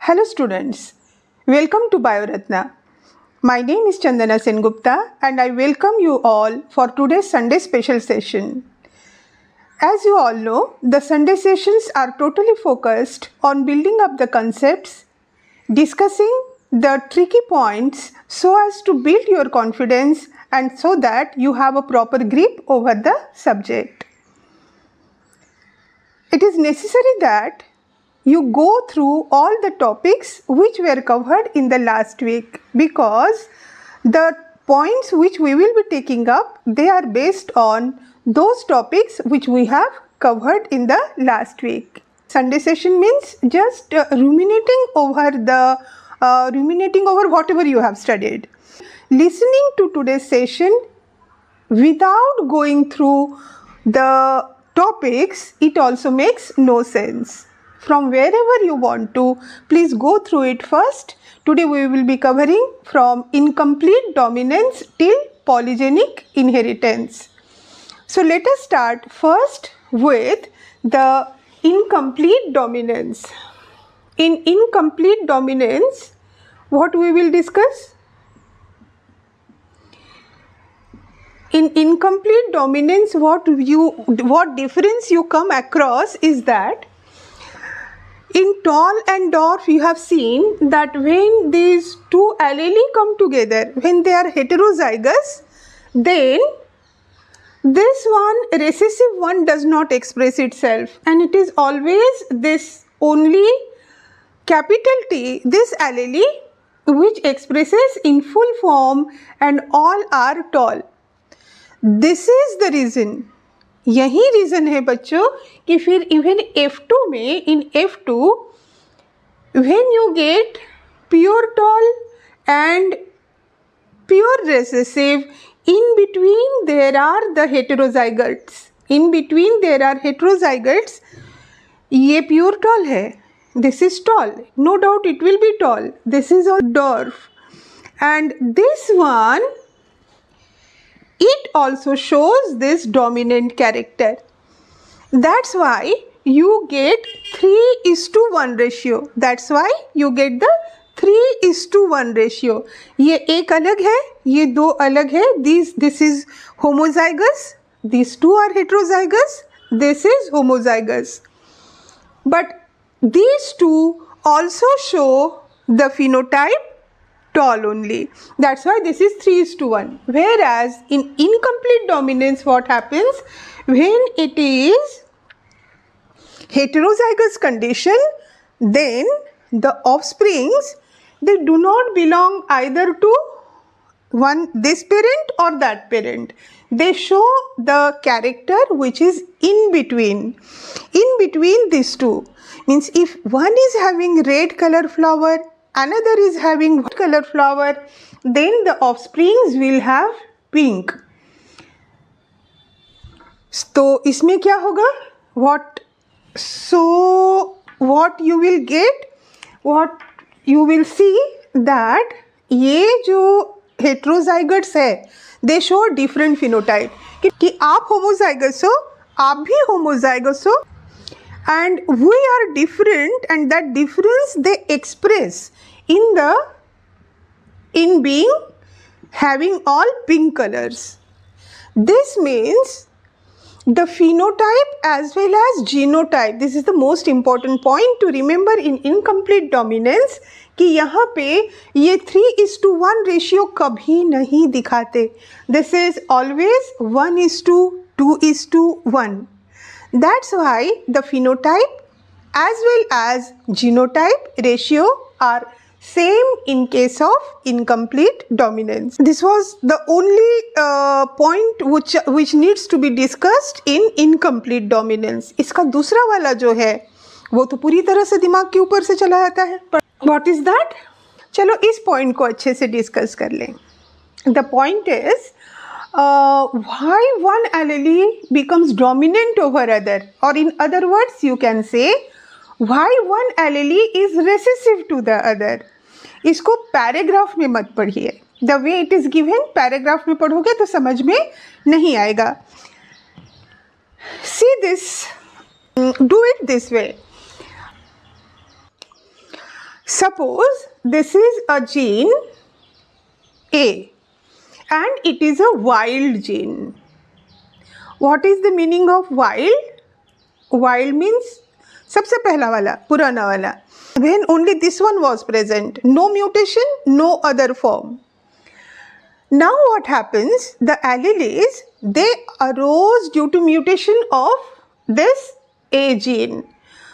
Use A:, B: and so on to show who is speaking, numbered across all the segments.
A: Hello students, welcome to Bioratna. My name is Chandana Sengupta and I welcome you all for today's Sunday special session. As you all know, the Sunday sessions are totally focused on building up the concepts, discussing the tricky points so as to build your confidence and so that you have a proper grip over the subject. It is necessary that you go through all the topics which were covered in the last week, because the points which we will be taking up, they are based on those topics which we have covered in the last week. Sunday session means just ruminating over whatever you have studied. Listening to today's session without going through the topics, it also makes no sense. From wherever you want to, please go through it first. Today we will be covering from incomplete dominance till polygenic inheritance. So let us start first with the incomplete dominance. In incomplete dominance, what we will discuss? In incomplete dominance, what difference you come across is that in tall and dwarf, you have seen that when these two allele come together, when they are heterozygous, then this one, recessive one, does not express itself, and it is always this only capital T, this allele, which expresses in full form and all are tall. This is the reason. यही reason है बच्चों कि फिर even F2 में, in F2, when you get pure tall and pure recessive, in between there are the heterozygotes. In between there are heterozygotes. ये pure tall है. This is tall. No doubt it will be tall. This is a dwarf. And this one, it also shows this dominant character. That's why you get 3:1 ratio. That's why you get the 3:1 ratio. ये एक अलग है, ये दो अलग है. This is homozygous. These two are heterozygous. This is homozygous. But these two also show the phenotype tall only. That's why this is 3:1. Whereas in incomplete dominance, what happens when it is heterozygous condition, then the offsprings, they do not belong either to this parent or that parent. They show the character which is in between these two. Means if one is having red color flower, another is having white color flower, then the offsprings will have pink. तो इसमें क्या होगा? What you will get, what you will see that ये जो heterozygotes है, they show different phenotype. कि आप homozygous हो, आप भी homozygous हो, and we are different, and that difference they express in being having all pink colors. This means the phenotype as well as genotype. This is the most important point to remember in incomplete dominance, कि यहाँ पे ये 3:1 ratio कभी नहीं दिखाते. This is always 1:2:1. That's why the phenotype as well as genotype ratio are same in case of incomplete dominance. This was the only point which needs to be discussed in incomplete dominance. इसका दूसरा वाला जो है वो तो पूरी तरह से दिमाग के ऊपर से चला जाता है. What is that? चलो इस point को अच्छे से discuss कर लें. The point is why one allele becomes dominant over other, or in other words you can say why one allele is recessive to the other. इसको पैराग्राफ में मत पढ़िए. The way it is given, paragraph में पढ़ोगे तो समझ में नहीं आएगा. See this, do it this way. Suppose this is a gene A and it is a wild gene. What is the meaning of wild? Wild means सबसे पहला वाला, पुराना वाला. When only this one was present, no mutation, no other form. Now what happens? The alleles, they arose due to mutation of this A gene.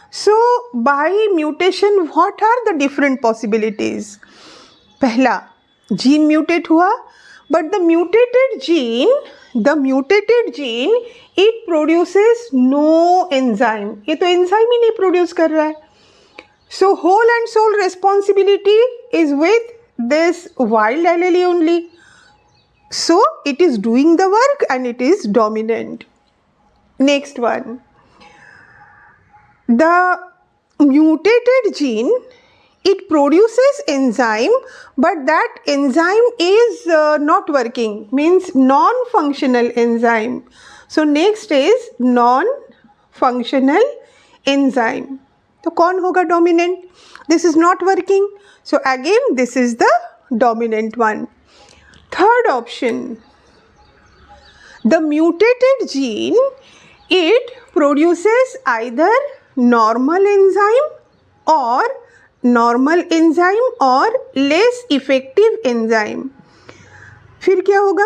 A: So by mutation, what are the different possibilities? पहला, gene mutate हुआ, but the mutated gene, it produces no enzyme. ये तो enzyme ही नहीं produce कर रहा है. So whole and sole responsibility is with this wild allele only. So it is doing the work and it is dominant. Next one. The mutated gene, it produces enzyme, but that enzyme is not working, means non-functional enzyme. So next is non-functional enzyme. So कौन होगा dominant? This is not working. So again this is the dominant one. Third option. The mutated gene, it produces either normal enzyme or less effective enzyme. फिर क्या होगा?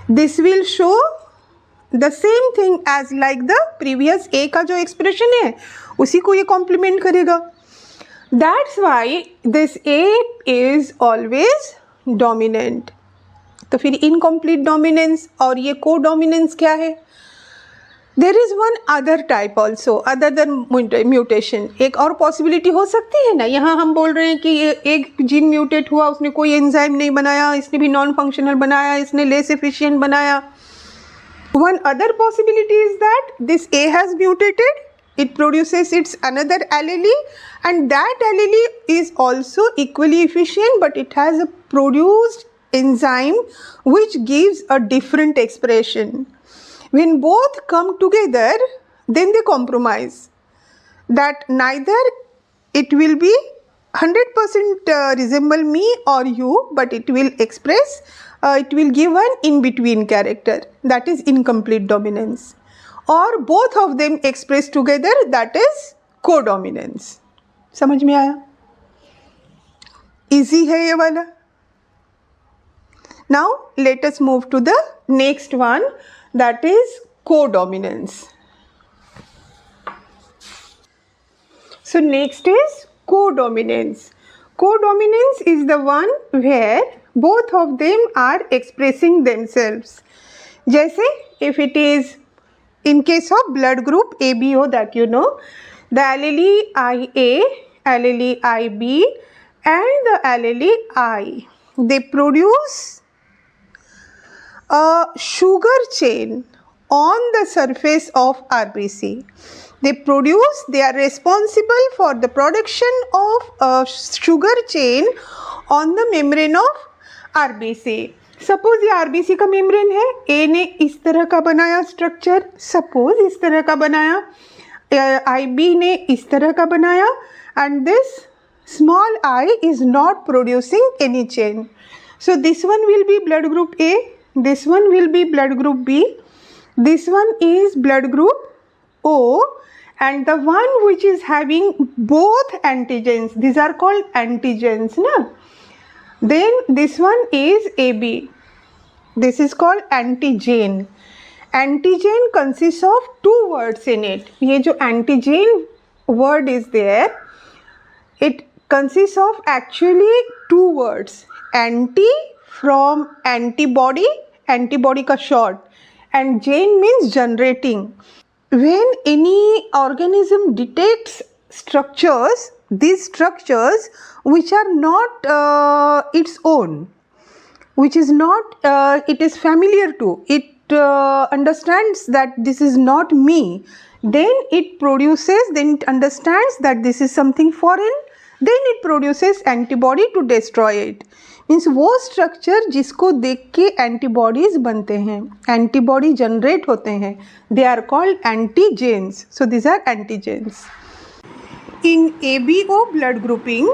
A: This will show the same thing as like the previous A का जो expression है उसी को ये complement करेगा. That's why this A is always dominant. तो फिर incomplete dominance और ये co-dominance क्या है? There is one other type also other than mutation. एक और possibility हो सकती है ना. यहाँ हम बोल रहे हैं कि एक gene mutate हुआ, उसने कोई enzyme नहीं बनाया, इसने भी non-functional बनाया, इसने less efficient बनाया. One other possibility is that this A has mutated, it produces its another allele, and that allele is also equally efficient, but it has a produced enzyme which gives a different expression. When both come together, then they compromise. That neither it will be 100% resemble me or you, but it will express, it will give an in-between character, that is incomplete dominance. Or both of them express together, that is co-dominance. समझ में आया? Easy है ये वाला. Now let us move to the next one, that is co-dominance. So next is co-dominance. Co-dominance is the one where both of them are expressing themselves. जैसे if it is in case of blood group ABO, that you know, the allele IA, allele IB and the allele I, they produce a sugar chain on the surface of RBC. They are responsible for the production of a sugar chain on the membrane of RBC. Suppose ये RBC का membrane है, A ने इस तरह का बनाया structure, suppose इस तरह का बनाया, IB ने इस तरह का बनाया, and this small I is not producing any chain. So this one will be blood group A, this one will be blood group B, this one is blood group O, and the one which is having both antigens, these are called antigens, na? Then this one is AB. This is called antigen. Antigen consists of two words in it. ये जो antigen word is there, it consists of actually two words. Anti from antibody, antibody का short, and gen means generating. When any organism detects structures, these structures which are not its own, which is not it is familiar to, it understands that this is not me, then it produces, then it understands that this is something foreign, then it produces antibody to destroy it. Means वो structure जिसको देख के antibodies बनते हैं, antibody generate होते हैं, they are called antigens. So this are antigens. In ABO blood grouping,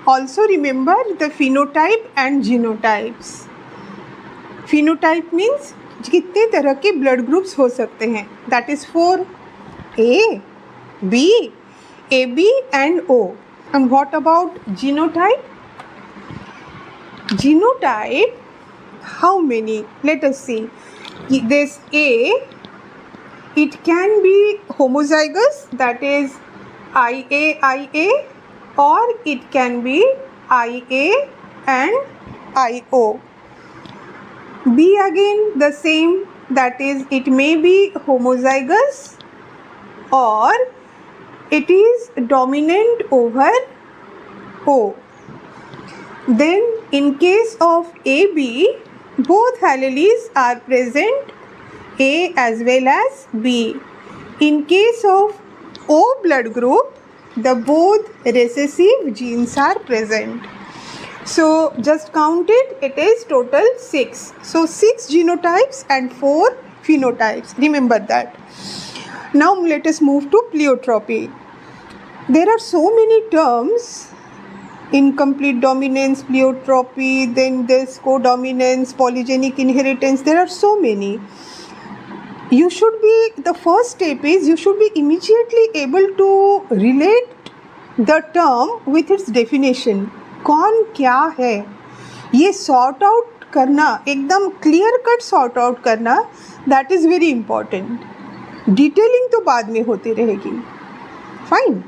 A: also remember the phenotype and genotypes. Phenotype means कितने तरह के blood groups हो सकते हैं. That is for A, B, AB and O. And what about genotype? Genotype, how many? Let us see. This A, it can be homozygous, that is IA, or it can be IA and IO. B again the same, that is it may be homozygous or it is dominant over O. Then in case of AB, both alleles are present, A as well as B. In case of O blood group, the both recessive genes are present. So just count it, it is total 6. So 6 genotypes and 4 phenotypes. Remember that. Now let us move to pleiotropy. There are so many terms: incomplete dominance, pleiotropy, then this codominance, polygenic inheritance. There are so many. You should be, the first step is you should be immediately able to relate the term with its definition. कौन क्या है ये sort out करना, एकदम clear cut sort out करना, that is very important. Detailing तो बाद में होती रहेगी. Fine.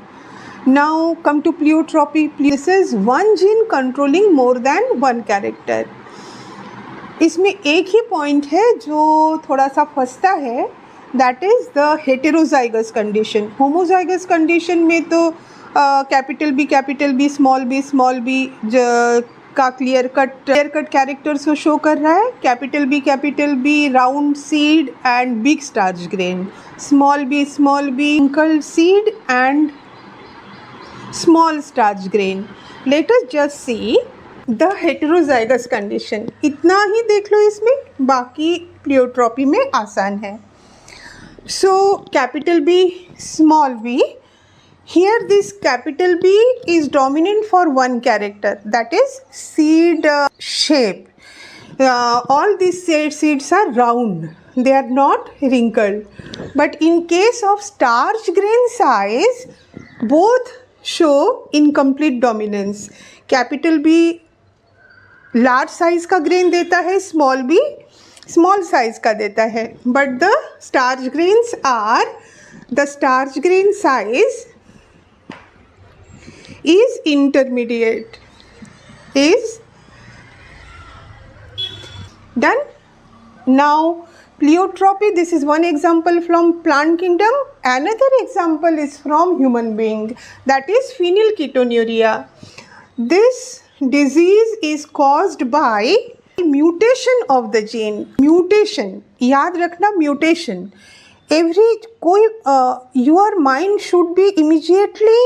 A: Now come to pleiotropy. This is one gene controlling more than one character. इसमें एक ही पॉइंट है जो थोड़ा सा फंसता है, that is the heterozygous condition. Homozygous condition में तो कैपिटल बी स्मॉल बी का क्लियर कट कैरेक्टर्स को शो कर रहा है. Capital B round seed and big starch grain. Small B wrinkled seed and small starch grain. Let us just see the heterozygous condition. इतना ही देख लो इसमें, बाकी प्लियोट्रॉपी में आसान है. So capital B small B. Here this capital B is dominant for one character, that is seed shape. All these seeds are round, they are not wrinkled. But in case of starch grain size, both show incomplete dominance. Capital B large size का grain देता है, small b small size का देता है. But the starch grains are, the starch grain size is intermediate. Is done. Now pleiotropy, this is one example from plant kingdom. Another example is from human being, that is phenylketonuria. This disease is caused by mutation of the gene. Mutation, याद रखना, mutation. Your mind should be immediately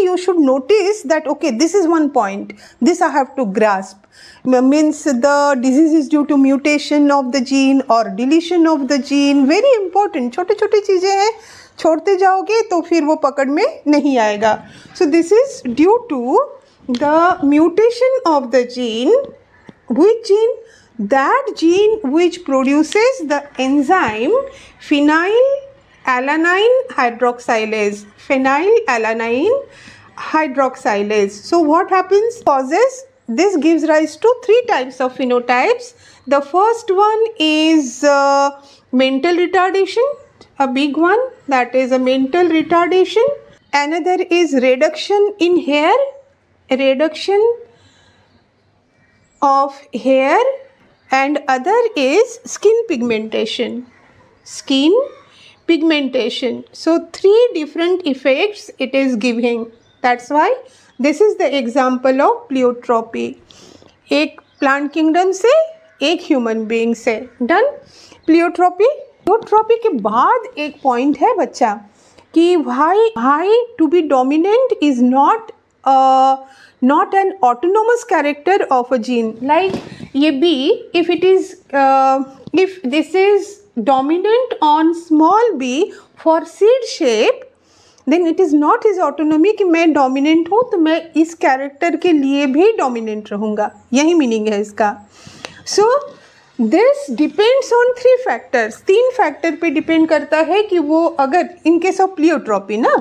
A: you should notice that okay, this is one point, this I have to grasp. Means the disease is due to mutation of the gene or deletion of the gene. Very important. छोटे छोटे चीज़ें हैं, छोड़ते जाओगे तो फिर वो पकड़ में नहीं आएगा. So this is due to the mutation of the gene. Which gene? That gene which produces the enzyme phenylalanine hydroxylase. Phenylalanine hydroxylase. So what happens? Causes, this gives rise to 3 types of phenotypes. The first one is mental retardation, a big one, that is a mental retardation. Another is reduction in hair, reduction of hair. And other is skin pigmentation. Skin pigmentation. So 3 different effects it is giving. That's why this is the example of pleiotropy. एक plant kingdom से, एक human being से. Done. Pleiotropy. Pleiotropy के बाद एक point है बच्चा कि why to be dominant is not an autonomous character of a gene. Like ये B, if it is if this is dominant on small b for seed shape, then it is not his autonomy कि मैं dominant हूँ तो मैं इस character के लिए भी डोमिनेंट रहूँगा, यही मीनिंग है इसका. So this depends on 3 factors, 3 factor पे डिपेंड करता है कि वो अगर इन केस ऑफ प्लियोट्रॉपी ना,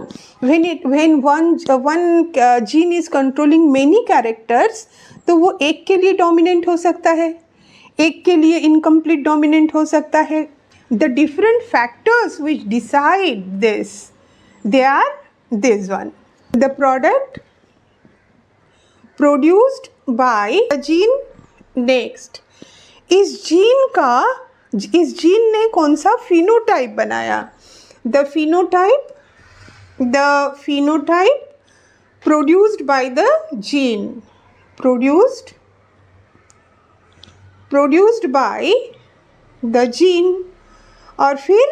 A: when one gene is controlling many characters, तो वो एक के लिए डोमिनेंट हो सकता है, एक के लिए इनकम्प्लीट डोमिनेंट हो सकता है. The different factors which decide this, they are this one. The product produced by the gene. Next, इस जीन ने कौन सा फिनोटाइप बनाया? The phenotype produced by the gene, produced by the gene. और फिर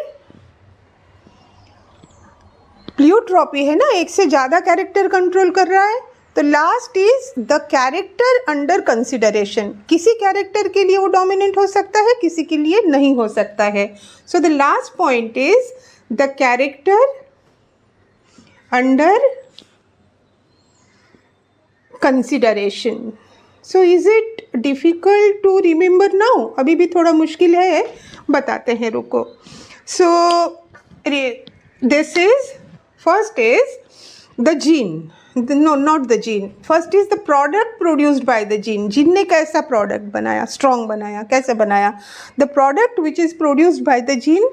A: प्लियोट्रॉपी है ना, एक से ज़्यादा कैरेक्टर कंट्रोल कर रहा है, तो last is the character under consideration. किसी कैरेक्टर के लिए वो डोमिनेंट हो सकता है, किसी के लिए नहीं हो सकता है. So the last point is the character under consideration. So is it difficult to remember now? अभी भी थोड़ा मुश्किल है, बताते हैं, रुको. So this is first is the gene, no not the gene, first is the product produced by the gene. gene ने कैसा product बनाया, strong बनाया, कैसे बनाया? The product which is produced by the gene,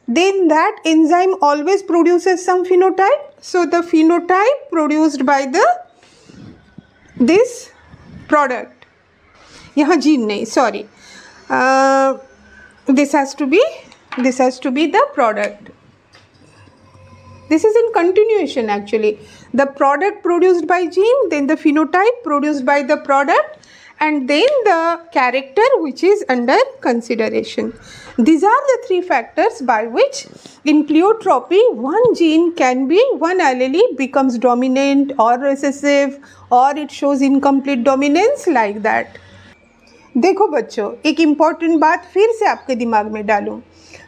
A: then that enzyme always produces some phenotype. So the phenotype produced by this product, यहाँ gene नहीं, sorry, this has to be the product. This is in continuation actually. The product produced by gene, then the phenotype produced by the product, and then the character which is under consideration. These are the 3 factors by which in pleiotropy one gene can be, one allele becomes dominant or recessive, or it shows incomplete dominance, like that. देखो बच्चों, एक important बात फिर से आपके दिमाग में डालूं.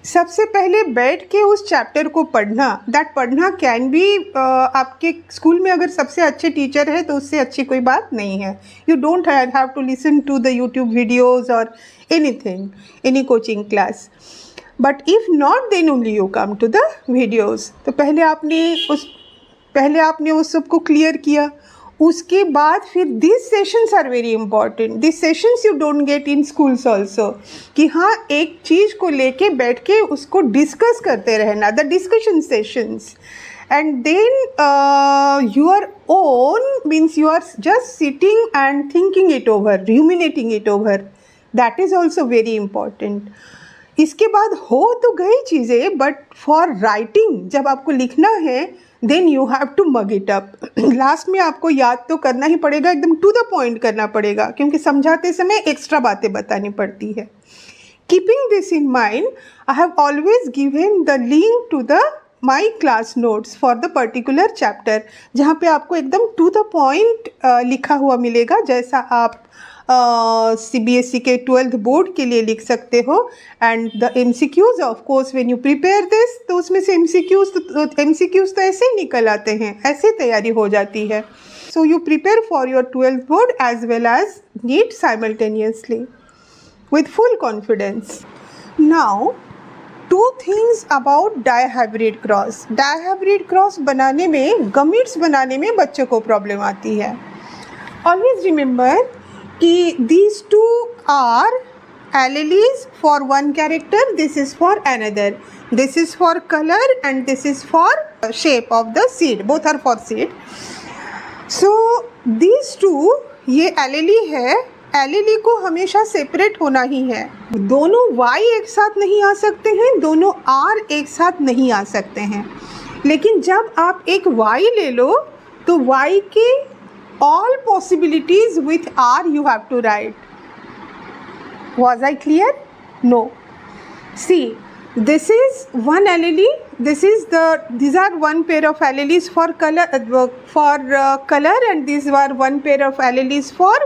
A: सबसे पहले बैठ के उस चैप्टर को पढ़ना, दैट पढ़ना कैन बी, आपके स्कूल में अगर सबसे अच्छे टीचर है तो उससे अच्छी कोई बात नहीं है. You don't have to listen to the YouTube videos और anything, any coaching class. But if not then only you come to the videos. तो पहले आपने उस सबको क्लियर किया, उसके बाद फिर this sessions are very important. This sessions you don't get in schools also, कि हाँ एक चीज़ को लेके बैठ के उसको डिस्कस करते रहना, the discussion sessions. And then your own means you are just sitting and thinking it over, ruminating it over, that is also very important. इसके बाद हो तो गई चीज़ें, बट फॉर राइटिंग जब आपको लिखना है, then you have to mug it up. Last में आपको याद तो करना ही पड़ेगा, एकदम टू द पॉइंट करना पड़ेगा, क्योंकि समझाते समय एक्स्ट्रा बातें बतानी पड़ती है. Keeping this in mind, I have always given the link to the my class notes for the particular chapter, जहाँ पे आपको एकदम टू द पॉइंट लिखा हुआ मिलेगा, जैसा आप CBSE के 12th बोर्ड के लिए लिख सकते हो. And the MCQs of course when you prepare this, तो उसमें से MCQs तो ऐसे ही निकल आते हैं, ऐसे तैयारी हो जाती है. So you prepare for your 12th board as well as NEET simultaneously with full confidence. Now 2 things about dihybrid cross. Dihybrid cross बनाने में, गमिट्स बनाने में बच्चों को प्रॉब्लम आती है. ऑलवेज रिमेंबर कि these 2 are alleles for one character, this is for another, this is for color and this is for shape of the seed, both are for seed. So these 2, ये allele है, allele को हमेशा separate होना ही है. दोनों Y एक साथ नहीं आ सकते हैं, दोनों R एक साथ नहीं आ सकते हैं. लेकिन जब आप एक Y ले लो तो Y के all possibilities with R you have to write. Was I clear? No. See, this is one allele, these are one pair of alleles for color, color, and these were one pair of alleles for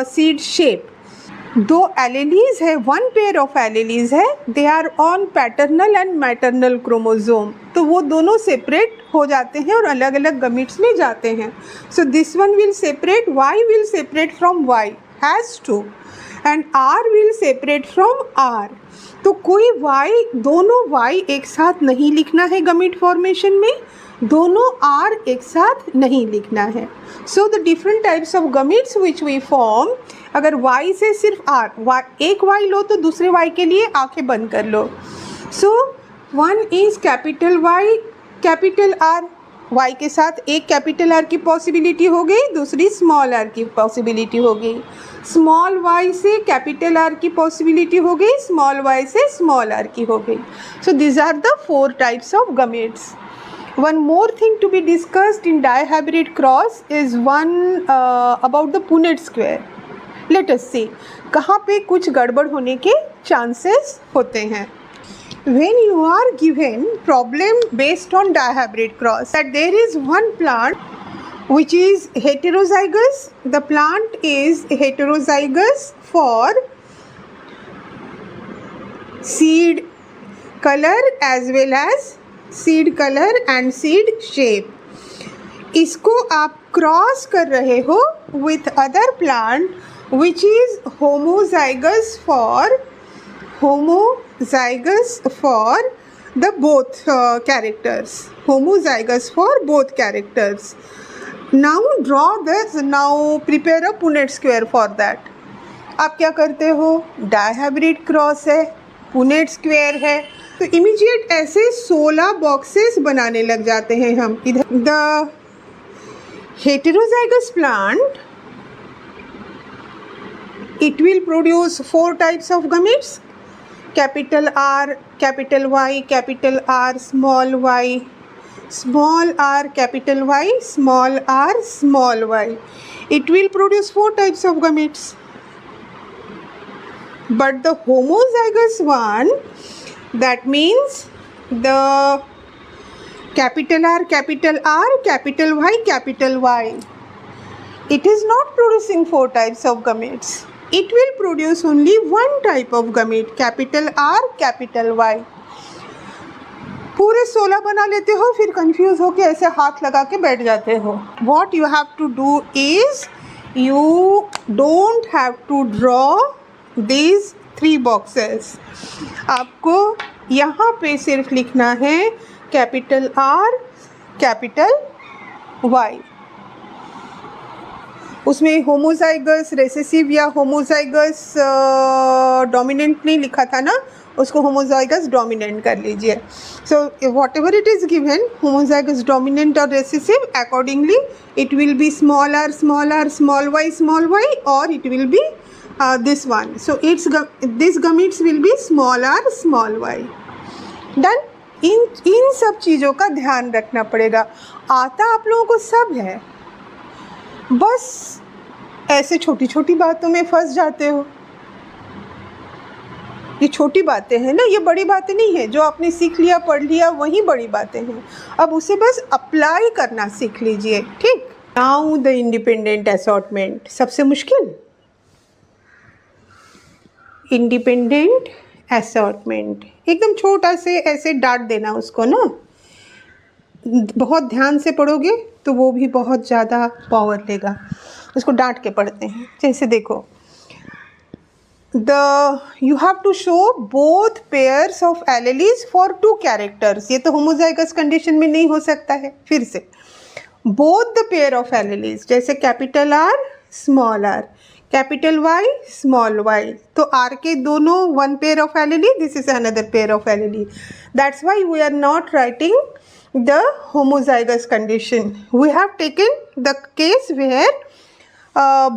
A: seed shape. दो एलिलीज है, one pair of alleles है, they are on paternal and maternal chromosome, तो वो दोनों separate हो जाते हैं और अलग अलग गमीट्स में जाते हैं. So this one will separate, Y will separate from Y, has to, and R will separate from R. तो कोई वाई, दोनों वाई एक साथ नहीं लिखना है गमीट फॉर्मेशन में, दोनों आर एक साथ नहीं लिखना है. So the different types of gametes which we form, अगर वाई से सिर्फ आर, एक वाई लो तो दूसरे वाई के लिए आंखें बंद कर लो. So one is capital Y capital R, Y के साथ एक कैपिटल आर की पॉसिबिलिटी हो गई, दूसरी स्मॉल आर की पॉसिबिलिटी हो गई. स्मॉल वाई से कैपिटल आर की पॉसिबिलिटी हो गई, स्मॉल वाई से स्मॉल आर की हो गई. So this are the 4 types of gametes. One more thing to be discussed in dihybrid cross is one about the Punnett square. Let us see कहाँ पे कुछ गड़बड़ होने के chances होते हैं. When you are given problem based on dihybrid cross, that there is one plant which is heterozygous, the plant is heterozygous for seed color as well as seed colour and seed shape. इसको आप cross कर रहे हो with other plant which is homozygous for the both characters, homozygous for both characters. Now draw this, now prepare a Punnett square for that. आप क्या करते हो, dihybrid cross है, पुनेट स्क्वायर है, तो इमीडिएट ऐसे 16 बॉक्सेस बनाने लग जाते हैं हम. इधर the heterozygous plant, it will produce 4 types of gametes, capital R, capital Y, capital R, small Y, small R, capital Y, small R, small Y. It will produce 4 types of gametes. But the homozygous one, that means the capital R, capital R, capital Y, it is not producing 4 types of gametes. It will produce only 1 type of gamete, capital R, capital Y. पूरे 16 बना लेते हो, फिर confuse होके ऐसे हाथ लगा के बैठ जाते हो. What you have to do is, you don't have to draw these 3 boxes. आपको यहाँ पे सिर्फ लिखना है कैपिटल R, कैपिटल Y. उसमें होमोजाइगस रेसेसिव या होमोजाइगस डोमिनेंट नहीं लिखा था ना, उसको होमोजाइगस डोमिनेंट कर लीजिए. So whatever it is given, homozygous dominant और recessive, accordingly it will be small R, small Y, और it will be this one. So this gametes will be small r, small y. Done. इन सब चीज़ों का ध्यान रखना पड़ेगा. आता आप लोगों को सब है, बस ऐसे छोटी छोटी बातों में फंस जाते हो. ये छोटी बातें हैं ना, ये बड़ी बातें नहीं है. जो आपने सीख लिया, पढ़ लिया, वही बड़ी बातें हैं. अब उसे बस अप्लाई करना सीख लीजिए. ठीक. नाउ द इंडिपेंडेंट असॉर्टमेंट, सबसे मुश्किल इंडिपेंडेंट असॉर्टमेंट. एकदम छोटा से ऐसे डांट देना उसको ना, बहुत ध्यान से पढ़ोगे तो वो भी बहुत ज़्यादा पावर लेगा. उसको डांट के पढ़ते हैं. जैसे देखो, you have to show both pairs of alleles for 2 characters. ये तो होमोजाइगस कंडीशन में नहीं हो सकता है. फिर से both the pair of alleles, जैसे capital R, small r, capital Y, small y. तो R के दोनों 1 pair of allele, this is another pair of allele. That's why we are not writing the homozygous condition. We have taken the case where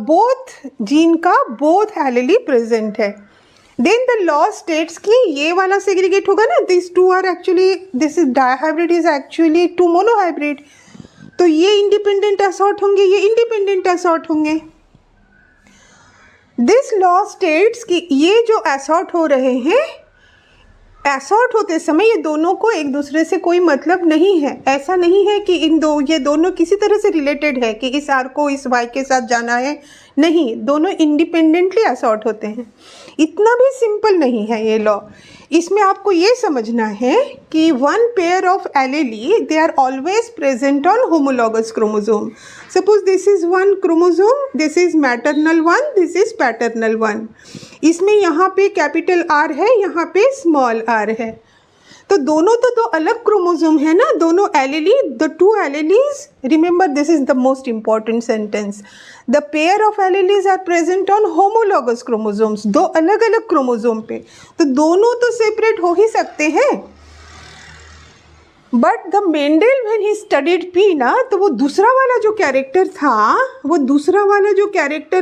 A: both gene का both allele present है. Then the law states कि ये वाला segregate होगा ना, these 2 are actually, this is dihybrid is actually 2 monohybrid. तो ये independent assort होंगे, ये independent assort होंगे. This law states कि ये जो assort हो रहे हैं, असॉर्ट होते समय ये दोनों को एक दूसरे से कोई मतलब नहीं है। ऐसा नहीं है कि ये दोनों किसी तरह से रिलेटेड है कि इस आर को इस वाई के साथ जाना है, नहीं, दोनों इंडिपेंडेंटली असॉर्ट होते हैं। इतना भी सिंपल नहीं है ये लॉ। इसमें आपको ये समझना है कि one pair of allele they are always present on homologous chromosome. Suppose this is one chromosome, this is maternal one, this is paternal one. इसमें यहाँ पे कैपिटल आर है, यहाँ पे स्मॉल आर है, तो दोनों तो दो अलग क्रोमोसोम है ना, दोनों allele, the two alleles, remember this is the most important sentence, the pair of alleles are present on homologous chromosomes, दो अलग अलग क्रोमोसोम पे, तो दोनों तो सेपरेट हो ही सकते हैं। But the Mendel when he studied pea ना, तो वो दूसरा वाला जो कैरेक्टर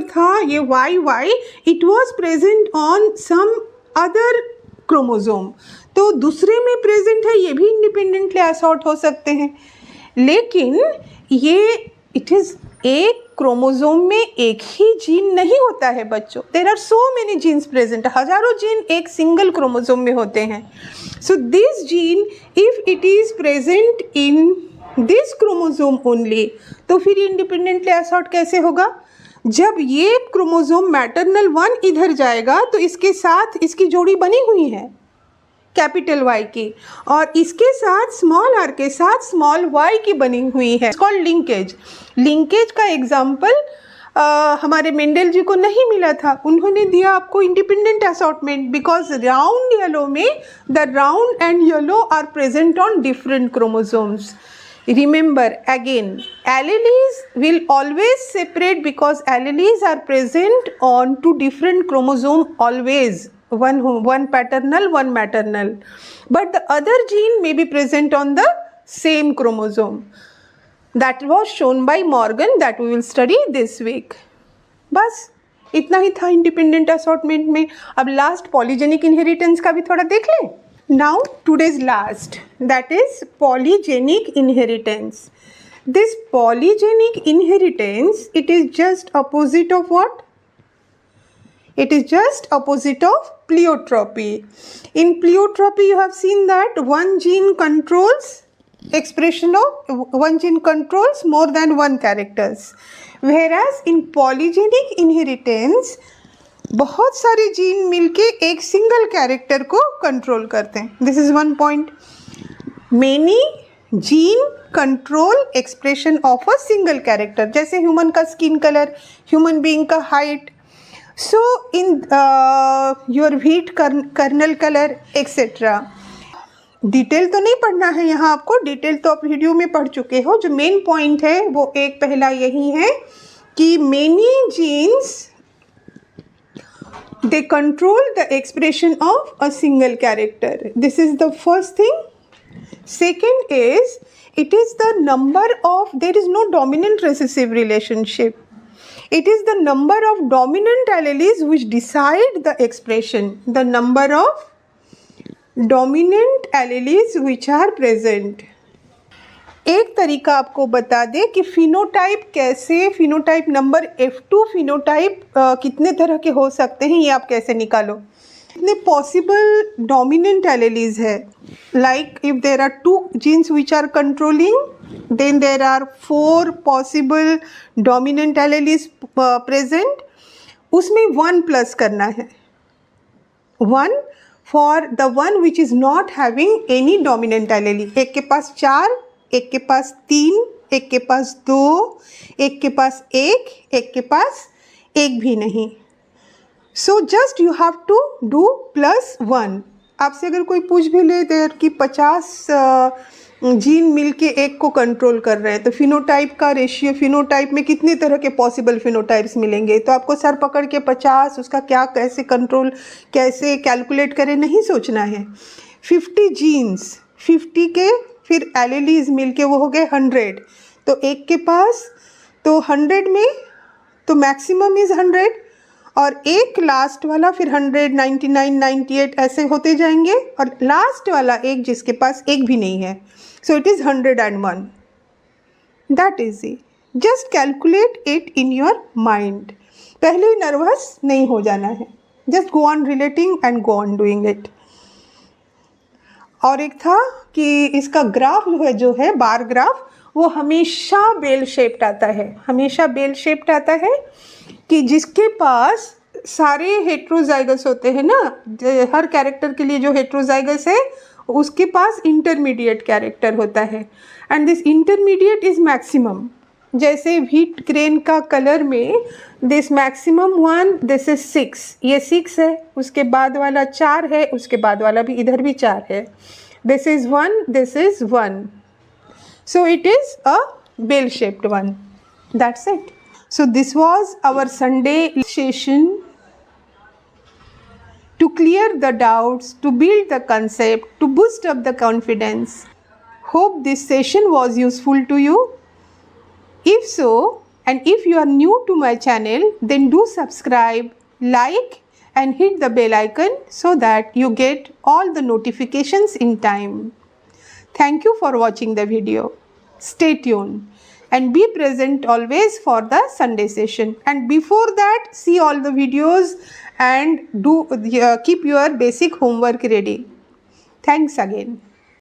A: था, ये Y Y, it was present on some other chromosome, तो दूसरे में प्रेजेंट है, ये भी इंडिपेंडेंटली असॉर्ट हो सकते हैं। लेकिन ये इट इज़ एक क्रोमोसोम में एक ही जीन नहीं होता है बच्चों, there are so many genes present, हजारों जीन एक सिंगल क्रोमोसोम में होते हैं। So this gene if it is present in this chromosome only, तो फिर इंडिपेंडेंटली असॉर्ट कैसे होगा? जब ये क्रोमोसोम मैटरनल वन इधर जाएगा तो इसके साथ इसकी जोड़ी बनी हुई है कैपिटल वाई की, और इसके साथ स्मॉल आर के साथ स्मॉल वाई की बनी हुई है, कॉल्ड लिंकेज। लिंकेज का एग्जाम्पल हमारे मेंडल जी को नहीं मिला था, उन्होंने दिया आपको independent assortment, because round yellow में the round and yellow are present on different chromosomes. Remember again, alleles will always separate because alleles are present on two different chromosomes always, one paternal, one maternal, but the other gene may be present on the same chromosome. That was shown by Morgan, that we will study this week. बस इतना ही था independent assortment में। अब last polygenic inheritance का भी थोड़ा देख लें। Now today's last, that is polygenic inheritance. This polygenic inheritance, it is just opposite of what? It is just opposite of pleiotropy. In pleiotropy you have seen that one gene controls more than one characters, whereas in polygenic inheritance बहुत सारे gene मिलके एक single character को control करते हैं। This is one point, many gene control expression of a single character, जैसे human का skin colour, human being का height, so in your wheat kernel colour etcetera. Detail तो नहीं पढ़ना है यहाँ आपको, डिटेल तो आप वीडियो में पढ़ चुके हो। जो मेन पॉइंट है वो एक पहला यही है कि many genes they control the expression of a single character. This is the first thing. Second is, it is the number of, there is no dominant recessive relationship. It is the number of dominant alleles which decide the expression, the number of dominant alleles which are present. एक तरीका आपको बता दें कि phenotype कैसे, phenotype number F2 phenotype कितने तरह के हो सकते हैं, ये आप कैसे निकालो। कितने पॉसिबल डोमिनेंट एलेलीज है, like if there are 2 genes which are controlling, then there are 4 possible dominant alleles present, उसमें 1 प्लस करना है, 1 for the one which is not having any dominant allele. एक के पास 4, एक के पास 3, एक के पास 2, एक के पास 1, एक के पास 1 भी नहीं। So just you have to do +1। आपसे अगर कोई पूछ भी ले देर कि 50 जीन मिलके एक को कंट्रोल कर रहे हैं, तो फिनोटाइप का रेशियो, फिनोटाइप में कितने तरह के पॉसिबल फिनोटाइप्स मिलेंगे, तो आपको सर पकड़ के 50 उसका क्या कैसे कंट्रोल कैसे कैलकुलेट करें नहीं सोचना है। 50 जीन्स, 50 के फिर एलेलीज मिलके वो हो गए 100, तो एक के पास तो 100 में तो मैक्सिमम इज़ 100, और एक लास्ट वाला फिर 100, 99, 98 ऐसे होते जाएंगे, और लास्ट वाला एक जिसके पास एक भी नहीं है, so it is 101। That is it, just calculate it in your mind, पहले ही नर्वस नहीं हो जाना है, just go on relating and go on doing it. और एक था कि इसका ग्राफ जो है बार ग्राफ, वो हमेशा बेल शेप्ड आता है, हमेशा बेल शेप्ड आता है, कि जिसके पास सारे हेट्रोजाइगस होते हैं ना, हर कैरेक्टर के लिए जो हेट्रोजाइगस है उसके पास इंटरमीडिएट कैरेक्टर होता है, and this intermediate is maximum. जैसे व्हीट ग्रेन का कलर में दिस मैक्सिमम 1, दिस इज 6, ये 6 है, उसके बाद वाला 4 है, उसके बाद वाला भी इधर भी 4 है, this is 1, this is 1, so it is a bell shaped one. That's it. So this was our Sunday session to clear the doubts, to build the concept, to boost up the confidence. Hope this session was useful to you. If so, and if you are new to my channel, then do subscribe, like and hit the bell icon so that you get all the notifications in time. Thank you for watching the video. Stay tuned and be present always for the Sunday session. And before that, see all the videos and keep your basic homework ready. Thanks again.